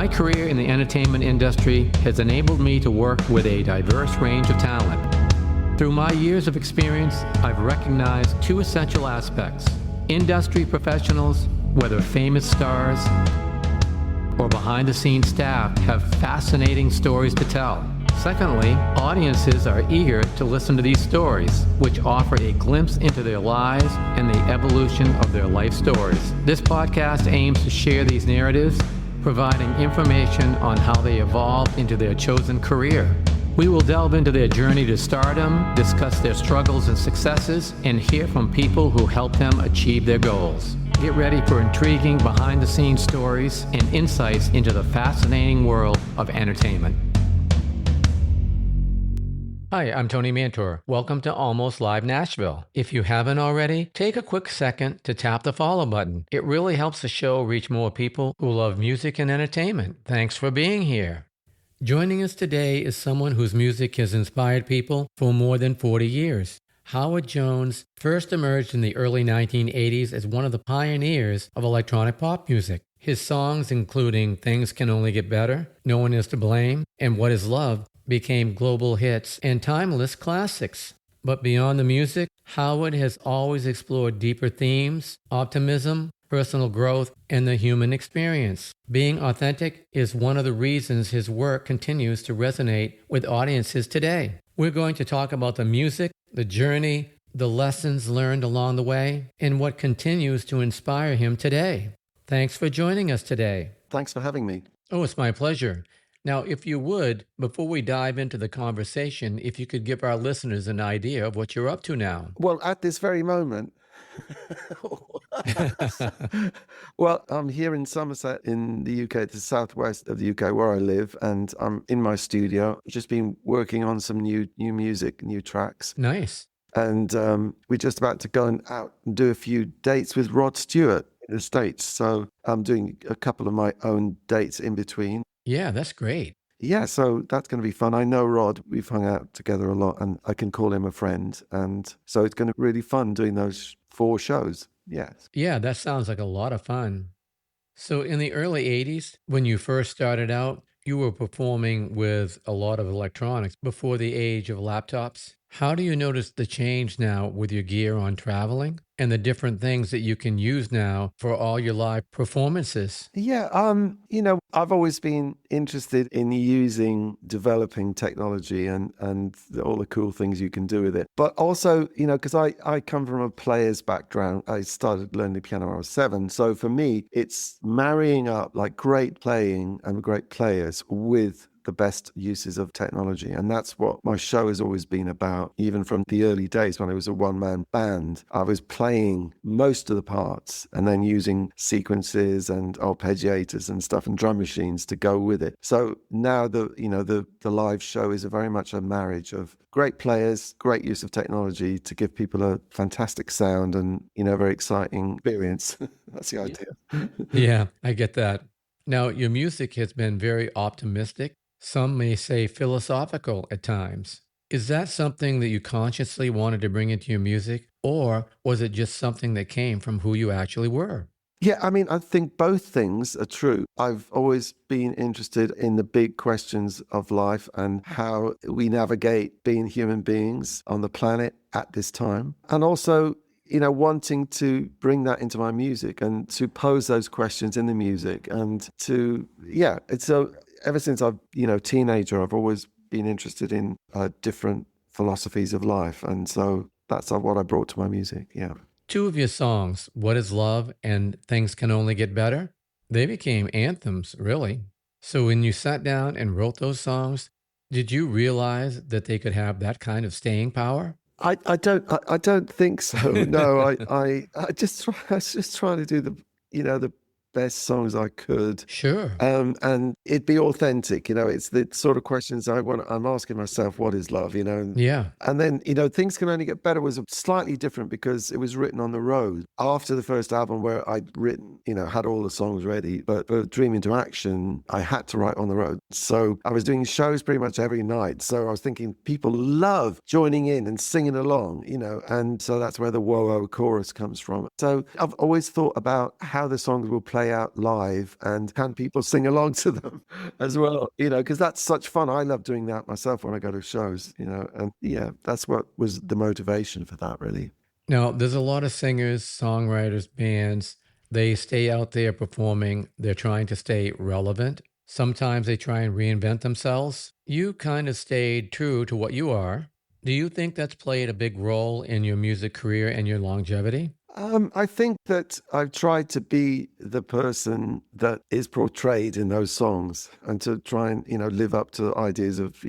My career in the entertainment industry has enabled me to work with a diverse range of talent. Through my years of experience, I've recognized two essential aspects. Industry professionals, whether famous stars or behind-the-scenes staff, have fascinating stories to tell. Secondly, audiences are eager to listen to these stories, which offer a glimpse into their lives and the evolution of their life stories. This podcast aims to share these narratives, providing information on how they evolved into their chosen career. We will delve into their journey to stardom, discuss their struggles and successes, and hear from people who helped them achieve their goals. Get ready for intriguing behind-the-scenes stories and insights into the fascinating world of entertainment. Hi, I'm Tony Mantor. Welcome to Almost Live Nashville. If you haven't already, take a quick second to tap the follow button. It really helps the show reach more people who love music and entertainment. Thanks for being here. Joining us today is someone whose music has inspired people for more than 40 years. Howard Jones first emerged in the early 1980s as one of the pioneers of electronic pop music. His songs, including Things Can Only Get Better, No One Is to Blame, and What Is Love, became global hits and timeless classics. But beyond the music, Howard has always explored deeper themes, optimism, personal growth, and the human experience. Being authentic is one of the reasons his work continues to resonate with audiences today. We're going to talk about the music, the journey, the lessons learned along the way, and what continues to inspire him today. Thanks for joining us today. Thanks for having me. Oh, it's my pleasure. Now, if you would, before we dive into the conversation, if you could give our listeners an idea of what you're up to now. Well, at this very moment, well, I'm here in Somerset in the UK, the southwest of the UK where I live, and I'm in my studio. Just been working on some new music, new tracks. Nice. And we're just about to go out and do a few dates with Rod Stewart in the States. So I'm doing a couple of my own dates in between. Yeah, that's great. Yeah, so that's going to be fun. I know Rod, we've hung out together a lot, and I can call him a friend. And so it's going to be really fun doing those 4 shows. Yes. Yeah, that sounds like a lot of fun. So in the early 80s, when you first started out, you were performing with a lot of electronics before the age of laptops. How do you notice the change now with your gear on traveling and the different things that you can use now for all your live performances? Yeah, I've always been interested in developing technology and all the cool things you can do with it. But also, because I come from a player's background, I started learning the piano when I was 7. So for me, it's marrying up like great playing and great players with the best uses of technology. And that's what my show has always been about. Even from the early days when it was a one-man band, I was playing most of the parts and then using sequences and arpeggiators and stuff and drum machines to go with it. So now the live show is very much a marriage of great players, great use of technology to give people a fantastic sound and, very exciting experience. That's the idea. Yeah, I get that. Now, your music has been very optimistic. Some may say philosophical at times. Is that something that you consciously wanted to bring into your music, or was it just something that came from who you actually were? Yeah, I think both things are true. I've always been interested in the big questions of life and how we navigate being human beings on the planet at this time. And also, wanting to bring that into my music and to pose those questions in the music and ever since I've, teenager, I've always been interested in different philosophies of life. And so that's what I brought to my music. Yeah. 2 of your songs, What Is Love and Things Can Only Get Better, they became anthems, really. So when you sat down and wrote those songs, did you realize that they could have that kind of staying power? I don't think so. No, I was just trying to do the best songs I could. Sure. And it'd be authentic, it's the sort of questions I'm asking myself, what is love, Yeah. And then, Things Can Only Get Better was slightly different because it was written on the road. After the first album where I'd written, had all the songs ready, but for Dream Into Action, I had to write on the road. So I was doing shows pretty much every night. So I was thinking people love joining in and singing along, and so that's where the whoa-oh chorus comes from. So I've always thought about how the songs will play play out live, and can people sing along to them as well? Because that's such fun. I love doing that myself when I go to shows, and yeah, that's what was the motivation for that, really. Now, there's a lot of singers, songwriters, bands. They stay out there performing. They're trying to stay relevant. Sometimes they try and reinvent themselves. You kind of stayed true to what you are. Do you think that's played a big role in your music career and your longevity? I think that I've tried to be the person that is portrayed in those songs, and to try and, live up to ideas of,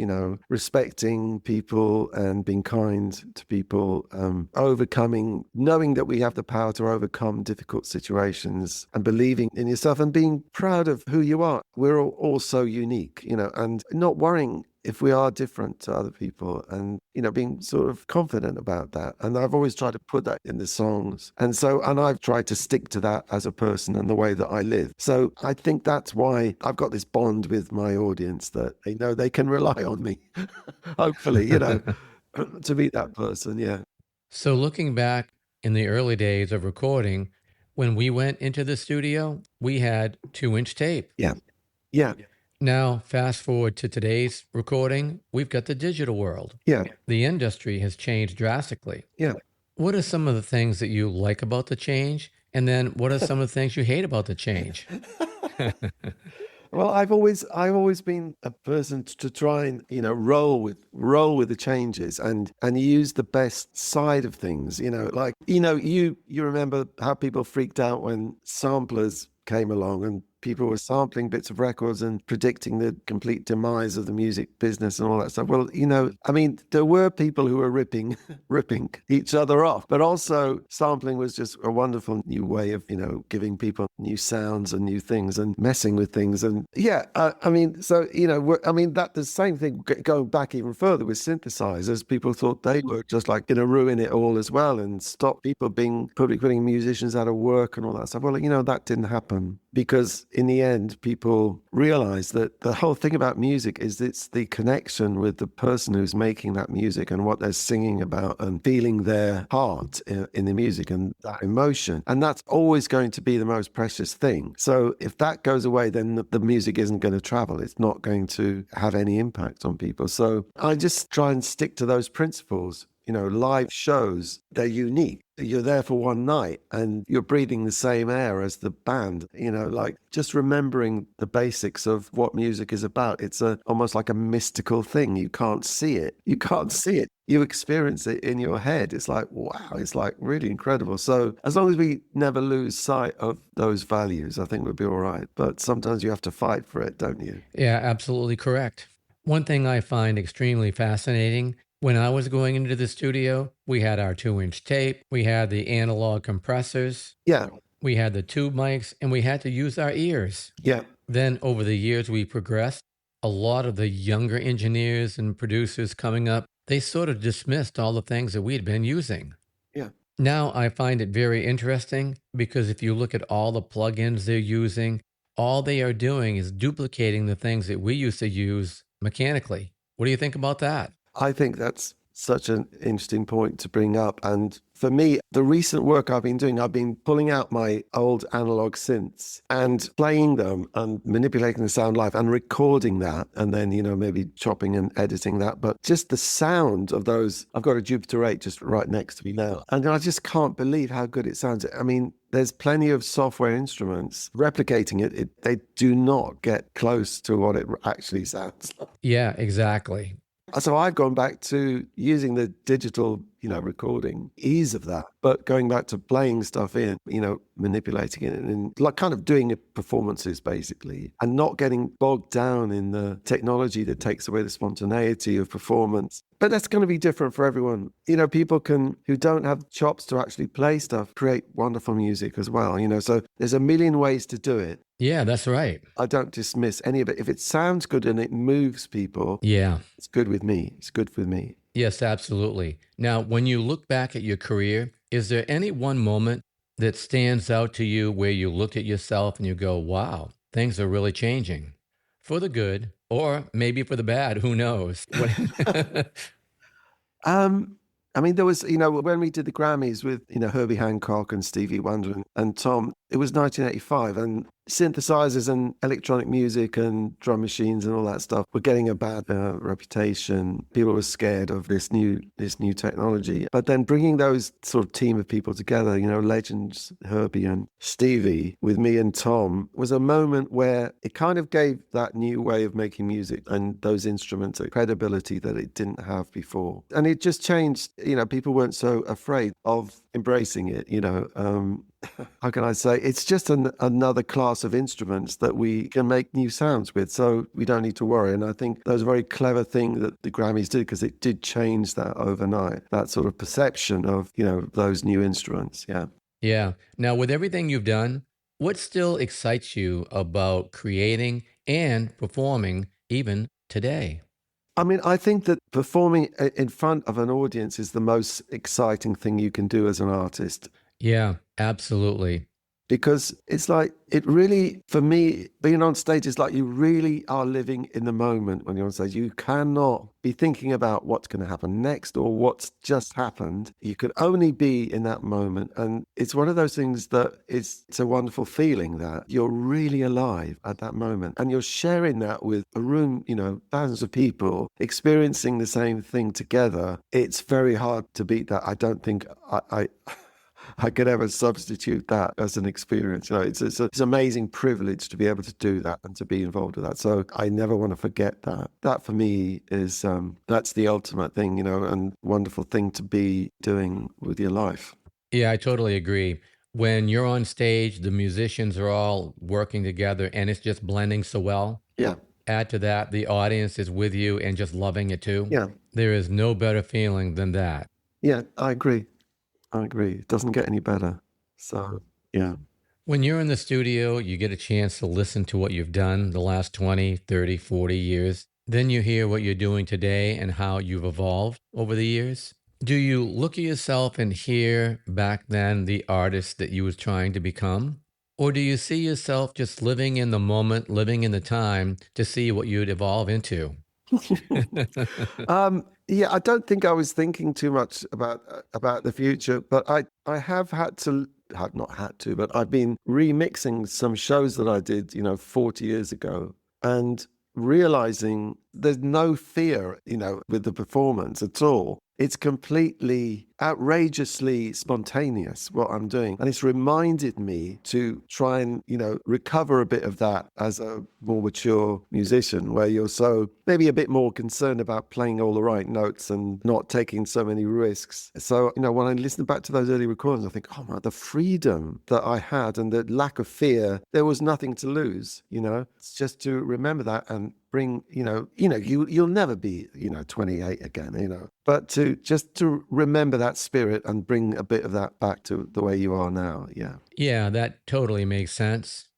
respecting people and being kind to people, overcoming, knowing that we have the power to overcome difficult situations, and believing in yourself and being proud of who you are. We're all so unique, and not worrying if we are different to other people, and being sort of confident about that. And I've always tried to put that in the songs, and I've tried to stick to that as a person and the way that I live. So I think that's why I've got this bond with my audience, that they know they can rely on me hopefully, to be that person. Yeah. So, looking back in the early days of recording, when we went into the studio, we had 2-inch tape. Yeah. Yeah. Now, fast forward to today's recording, we've got the digital world. Yeah. The industry has changed drastically. Yeah. What are some of the things that you like about the change? And then what are some of the things you hate about the change? Well, I've always been a person to try and, roll with the changes, and use the best side of things. Like, you remember how people freaked out when samplers came along, and people were sampling bits of records and predicting the complete demise of the music business and all that stuff. Well, there were people who were ripping each other off, but also sampling was just a wonderful new way of, giving people new sounds and new things and messing with things. And yeah, that the same thing going back even further with synthesizers. People thought they were just like going to ruin it all as well, and stop people being putting musicians out of work and all that stuff. Well, that didn't happen, because in the end, people realize that the whole thing about music is it's the connection with the person who's making that music and what they're singing about, and feeling their heart in the music and that emotion. And that's always going to be the most precious thing. So if that goes away, then the music isn't going to travel. It's not going to have any impact on people. So I just try and stick to those principles. Live shows, they're unique. You're there for one night and you're breathing the same air as the band, like just remembering the basics of what music is about. It's almost like a mystical thing. You can't see it. You experience it in your head. It's like, wow, it's like really incredible. So as long as we never lose sight of those values, I think we'll be all right. But sometimes you have to fight for it, don't you? Yeah, absolutely correct. One thing I find extremely fascinating, when I was going into the studio, we had our 2-inch tape, we had the analog compressors, Yeah. we had the tube mics, and we had to use our ears. Yeah. Then over the years we progressed. A lot of the younger engineers and producers coming up, they sort of dismissed all the things that we'd been using. Yeah. Now I find it very interesting, because if you look at all the plugins they're using, all they are doing is duplicating the things that we used to use mechanically. What do you think about that? I think that's such an interesting point to bring up. And for me, the recent work I've been doing, I've been pulling out my old analog synths and playing them and manipulating the sound live and recording that, and then, maybe chopping and editing that. But just the sound of those, I've got a Jupiter 8 just right next to me now, and I just can't believe how good it sounds. I mean, there's plenty of software instruments replicating it. They do not get close to what it actually sounds like. Yeah, exactly. So I've gone back to using the digital, recording ease of that, but going back to playing stuff in, manipulating it and like kind of doing it performances basically, and not getting bogged down in the technology that takes away the spontaneity of performance. But that's going to be different for everyone. People who don't have chops to actually play stuff, create wonderful music as well, so there's a million ways to do it. Yeah, that's right. I don't dismiss any of it. If it sounds good and it moves people, yeah, it's good with me. It's good for me. Yes, absolutely. Now, when you look back at your career, is there any one moment that stands out to you where you look at yourself and you go, wow, things are really changing for the good, or maybe for the bad, who knows? I mean, there was, when we did the Grammys with, Herbie Hancock and Stevie Wonder and Tom, it was 1985, and synthesizers and electronic music and drum machines and all that stuff were getting a bad reputation. People were scared of this new technology. But then bringing those sort of team of people together, you know, legends Herbie and Stevie with me and Tom, was a moment where it kind of gave that new way of making music and those instruments a credibility that it didn't have before. And it just changed, you know, people weren't so afraid of embracing it, you know. How can I say? It's just another class of instruments that we can make new sounds with, so we don't need to worry. And I think that was a very clever thing that the Grammys did, because it did change that overnight, that sort of perception of, you know, those new instruments. Yeah. Yeah. Now, with everything you've done, what still excites you about creating and performing even today? I mean, I think that performing in front of an audience is the most exciting thing you can do as an artist. Yeah, absolutely. Because it's like, it really, for me, being on stage is like you really are living in the moment when you're on stage. You cannot be thinking about what's going to happen next or what's just happened. You can only be in that moment. And it's one of those things that it's a wonderful feeling that you're really alive at that moment. And you're sharing that with a room, you know, thousands of people experiencing the same thing together. It's very hard to beat that. I don't think I could ever substitute that as an experience. You know, it's an amazing privilege to be able to do that and to be involved with that. So I never want to forget that. That for me is, that's the ultimate thing, you know, and wonderful thing to be doing with your life. Yeah, I totally agree. When you're on stage, the musicians are all working together and it's just blending so well. Yeah. Add to that, the audience is with you and just loving it too. Yeah. There is no better feeling than that. Yeah, I agree. It doesn't get any better. So, yeah. When you're in the studio, you get a chance to listen to what you've done the last 20, 30, 40 years. Then you hear what you're doing today and how you've evolved over the years. Do you look at yourself and hear back then the artist that you was trying to become? Or do you see yourself just living in the moment, living in the time to see what you'd evolve into? Yeah, I don't think I was thinking too much about the future, but I have not had to, but I've been remixing some shows that I did, you know, 40 years ago, and realizing there's no fear, you know, with the performance at all. It's completely outrageously spontaneous what I'm doing. And it's reminded me to try and, you know, recover a bit of that as a more mature musician, where you're so maybe a bit more concerned about playing all the right notes and not taking so many risks. So, you know, when I listen back to those early recordings, I think, oh my, the freedom that I had and the lack of fear, there was nothing to lose, you know. It's just to remember that and bring, you'll never be, 28 again, but to remember that spirit and bring a bit of that back to the way you are now. Yeah. Yeah, that totally makes sense.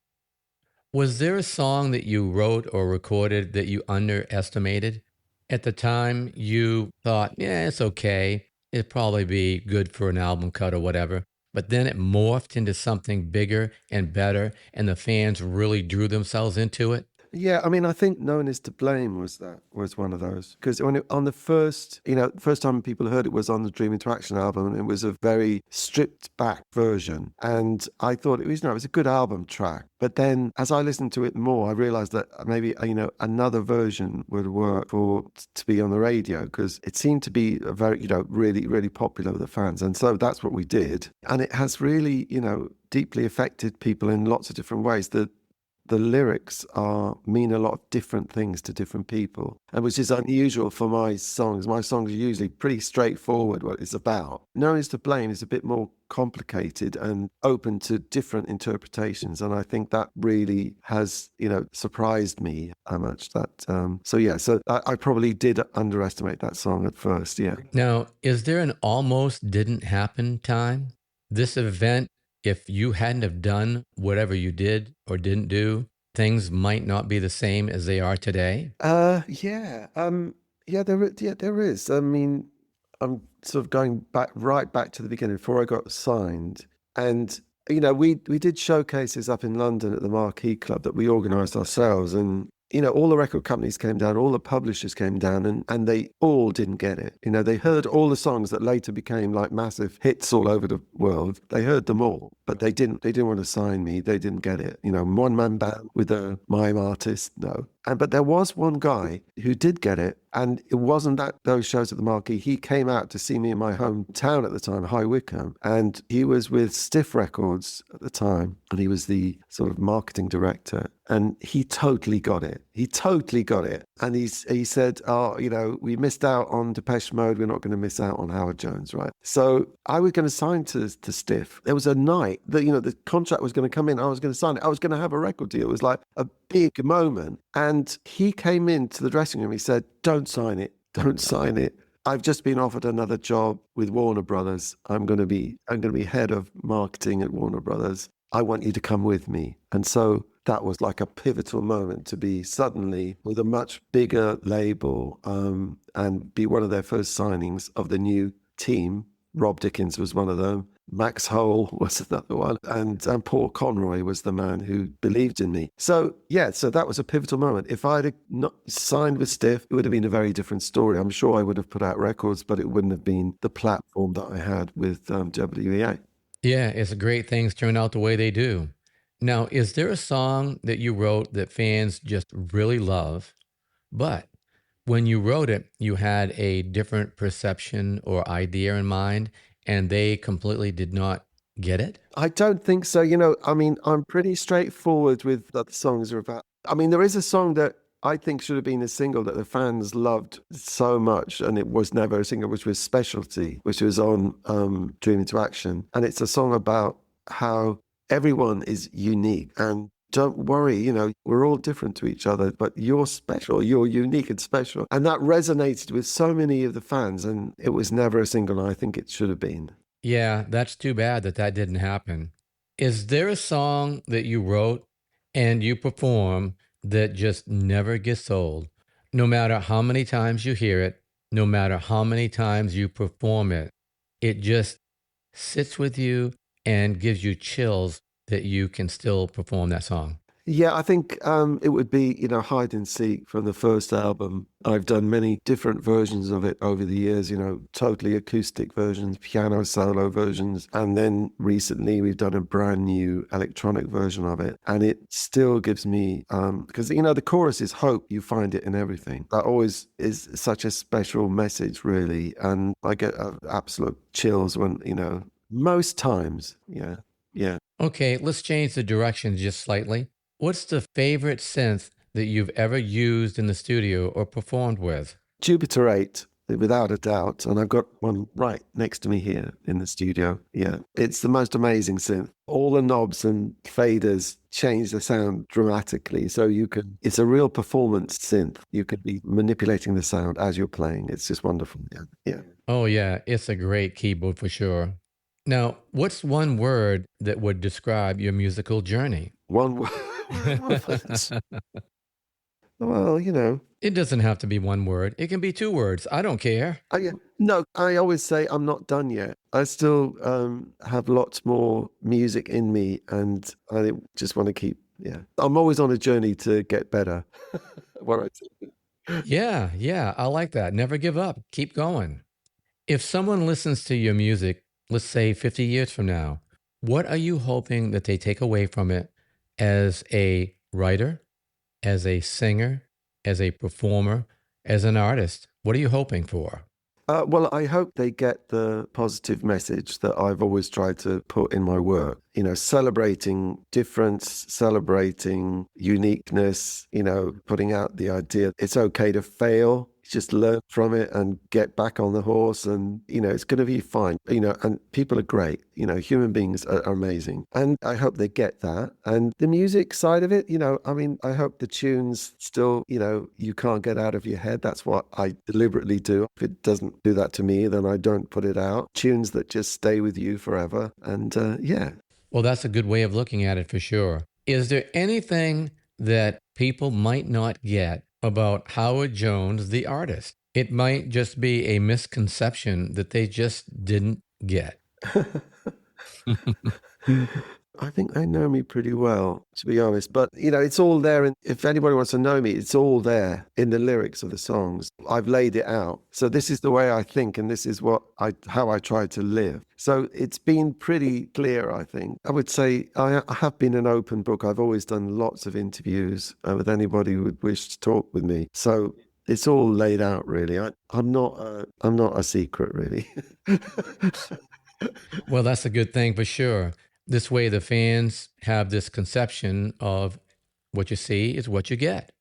Was there a song that you wrote or recorded that you underestimated? At the time, you thought, yeah, it's okay. It'd probably be good for an album cut or whatever. But then it morphed into something bigger and better, and the fans really drew themselves into it. Yeah, I mean, I think "No One Is to Blame" was one of those, because on the first time people heard it was on the Dream Interaction album, and it was a very stripped back version, and I thought it was a good album track. But then as I listened to it more, I realized that maybe another version would work to be on the radio, because it seemed to be a very really really popular with the fans, and so that's what we did, and it has really deeply affected people in lots of different ways. The lyrics mean a lot of different things to different people, and which is unusual for my songs. My songs are usually pretty straightforward what it's about. No One Is to Blame is a bit more complicated and open to different interpretations, and I think that really has surprised me how much that so I probably did underestimate that song at first. Yeah. Now, is there an almost didn't happen time? This event, if you hadn't have done whatever you did or didn't do, things might not be the same as they are today? There is. I mean, I'm sort of going right back to the beginning before I got signed, and we did showcases up in London at the Marquee Club that we organised ourselves, and all the record companies came down, all the publishers came down, and they all didn't get it. They heard all the songs that later became like massive hits all over the world. They heard them all, but they didn't want to sign me. They didn't get it. One man band with a mime artist, no. But there was one guy who did get it, and it wasn't at those shows at the Marquee. He came out to see me in my hometown at the time, High Wycombe, and he was with Stiff Records at the time, and he was the sort of marketing director, and he totally got it. He totally got it. And he said, we missed out on Depeche Mode. We're not going to miss out on Howard Jones, right? So I was going to sign to Stiff. There was a night that, the contract was going to come in. I was going to sign it. I was going to have a record deal. It was like a big moment. And he came into the dressing room. He said, don't sign it. Don't sign it. I've just been offered another job with Warner Brothers. I'm going to be head of marketing at Warner Brothers. I want you to come with me. And so that was like a pivotal moment to be suddenly with a much bigger label and be one of their first signings of the new team. Rob Dickens was one of them. Max Hole was another one. And Paul Conroy was the man who believed in me. So, so that was a pivotal moment. If I'd have not signed with Stiff, it would have been a very different story. I'm sure I would have put out records, but it wouldn't have been the platform that I had with WEA. Yeah, it's great things turn out the way they do. Now, is there a song that you wrote that fans just really love, but when you wrote it, you had a different perception or idea in mind, and they completely did not get it? I don't think so. I'm pretty straightforward with what the songs are about. There is a song that I think should have been a single that the fans loved so much, and it was never a single, which was Specialty, which was on Dream Into Action. And it's a song about how everyone is unique, and don't worry, we're all different to each other, but you're special, you're unique and special. And that resonated with so many of the fans, and it was never a single, and I think it should have been. Yeah, that's too bad that didn't happen. Is there a song that you wrote and you perform that just never gets old? No matter how many times you hear it, no matter how many times you perform it, it just sits with you and gives you chills that you can still perform that song. Yeah, I think it would be, Hide and Seek from the first album. I've done many different versions of it over the years, totally acoustic versions, piano solo versions. And then recently we've done a brand new electronic version of it. And it still gives me, because, the chorus is hope. You find it in everything. That always is such a special message, really. And I get absolute chills when, most times. Yeah. Yeah. Okay, let's change the direction just slightly. What's the favorite synth that you've ever used in the studio or performed with? Jupiter 8, without a doubt. And I've got one right next to me here in the studio. Yeah, it's the most amazing synth. All the knobs and faders change the sound dramatically. So it's a real performance synth. You can be manipulating the sound as you're playing. It's just wonderful. Yeah. Oh, yeah, it's a great keyboard for sure. Now, what's one word that would describe your musical journey? One word. Well, It doesn't have to be one word. It can be two words. I don't care. No, I always say I'm not done yet. I still have lots more music in me, and I just want to keep, I'm always on a journey to get better. Yeah, I like that. Never give up. Keep going. If someone listens to your music, let's say 50 years from now, what are you hoping that they take away from it as a writer, as a singer, as a performer, as an artist? What are you hoping for? Well, I hope they get the positive message that I've always tried to put in my work, celebrating difference, celebrating uniqueness, putting out the idea it's okay to fail. Just learn from it and get back on the horse, and it's going to be fine. And people are great. Human beings are amazing, and I hope they get that. And the music side of it, I hope the tunes still, you can't get out of your head. That's what I deliberately do. If it doesn't do that to me, then I don't put it out. Tunes that just stay with you forever. And Well, that's a good way of looking at it for sure. Is there anything that people might not get about Howard Jones, the artist? It might just be a misconception that they just didn't get. I think they know me pretty well, to be honest. But, it's all there. And if anybody wants to know me, it's all there in the lyrics of the songs. I've laid it out. So this is the way I think, and this is how I try to live. So it's been pretty clear, I think. I would say I have been an open book. I've always done lots of interviews with anybody who would wish to talk with me. So it's all laid out, really. I'm not a secret, really. Well, that's a good thing for sure. This way, the fans have this conception of what you see is what you get.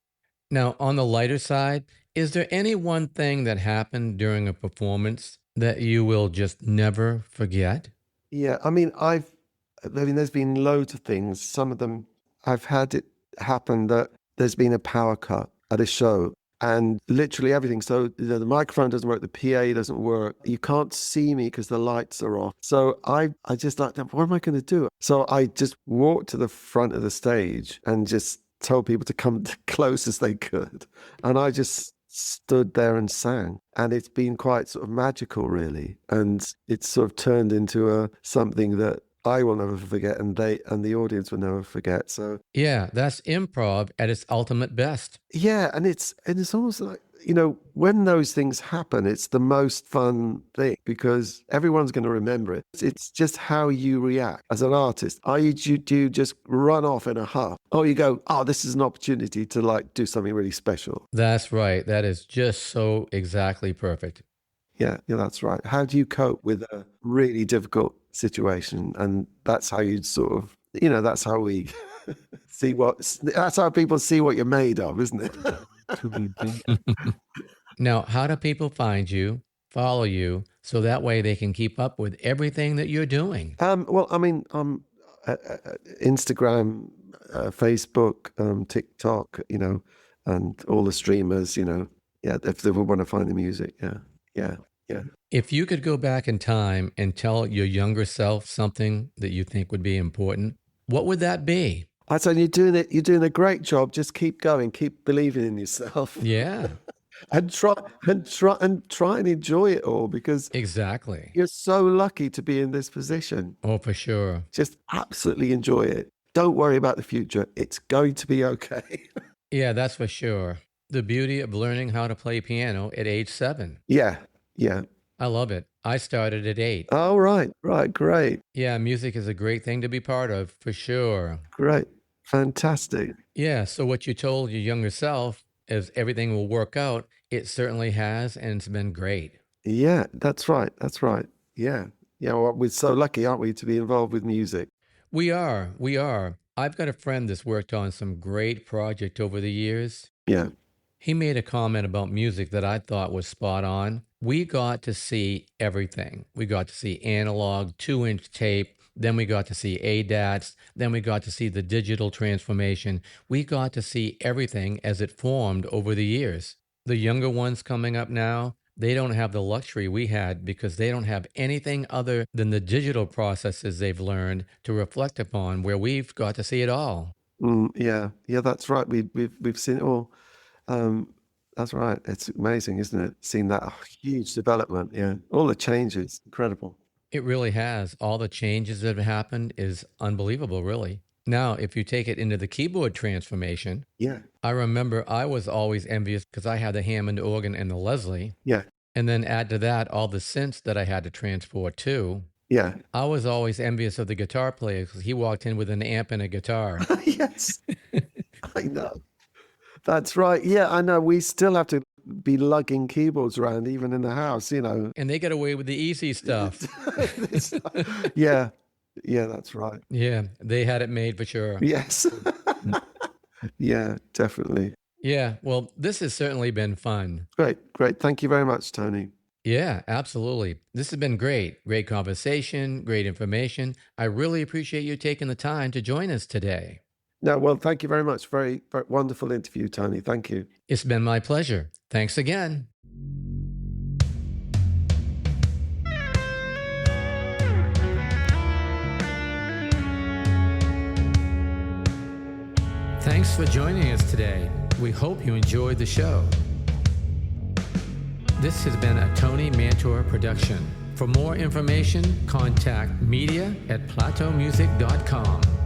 Now, on the lighter side, is there any one thing that happened during a performance that you will just never forget? Yeah, there's been loads of things. Some of them I've had it happen that there's been a power cut at a show and literally everything. So the microphone doesn't work, the PA doesn't work. You can't see me because the lights are off. So I just like, what am I going to do? So I just walked to the front of the stage and just told people to come as close as they could. And I just stood there and sang. And it's been quite sort of magical, really. And it's sort of turned into something that I will never forget, and the audience will never forget. So Yeah, that's improv at its ultimate best. yeah, and it's almost like, when those things happen, it's the most fun thing because everyone's going to remember it. It's just how you react as an artist. Do you just run off in a huff? Or you go, oh, this is an opportunity to like do something really special. That's right. That is just so exactly perfect. Yeah, that's right. How do you cope with a really difficult situation? And that's how you'd sort of, that's how we that's how people see what you're made of, isn't it? Now, how do people find you, follow you, so that way they can keep up with everything that you're doing? Well, Instagram, Facebook, TikTok, and all the streamers, yeah, if they want to find the music, yeah. If you could go back in time and tell your younger self something that you think would be important, what would that be? I'd say you're doing a great job. Just keep going, keep believing in yourself. Yeah, and try and enjoy it all because exactly. you're so lucky to be in this position. Oh, for sure. Just absolutely enjoy it. Don't worry about the future. It's going to be okay. Yeah, that's for sure. The beauty of learning how to play piano at age 7. Yeah. I love it. I started at 8. Oh, right, great. Yeah, music is a great thing to be part of, for sure. Great. Fantastic. Yeah, so what you told your younger self is everything will work out. It certainly has, and it's been great. Yeah, that's right. Yeah. Well, we're so lucky, aren't we, to be involved with music? We are. I've got a friend that's worked on some great project over the years. Yeah. He made a comment about music that I thought was spot on. We got to see everything. We got to see analog, 2-inch tape. Then we got to see ADATs. Then we got to see the digital transformation. We got to see everything as it formed over the years. The younger ones coming up now, they don't have the luxury we had because they don't have anything other than the digital processes they've learned to reflect upon, where we've got to see it all. Yeah, that's right. We've seen it all. That's right. It's amazing, isn't it? Seeing that huge development. Yeah, all the changes, incredible. It really has. All the changes that have happened is unbelievable, really. Now, if you take it into the keyboard transformation, Yeah, I remember I was always envious because I had the Hammond organ and the Leslie. yeah, And then add to that all the synths that I had to transport too. yeah. I was always envious of the guitar player because he walked in with an amp and a guitar. Yes, I know. That's right. Yeah, I know. We still have to be lugging keyboards around, even in the house, And they get away with the easy stuff. Yeah, that's right. Yeah, they had it made for sure. Yes. Yeah, definitely. Yeah, well, this has certainly been fun. Great. Thank you very much, Tony. Yeah, absolutely. This has been great. Great conversation, great information. I really appreciate you taking the time to join us today. No, well, thank you very much. Very, very wonderful interview, Tony. Thank you. It's been my pleasure. Thanks again. Thanks for joining us today. We hope you enjoyed the show. This has been a Tony Mantor production. For more information, contact media@plateaumusic.com.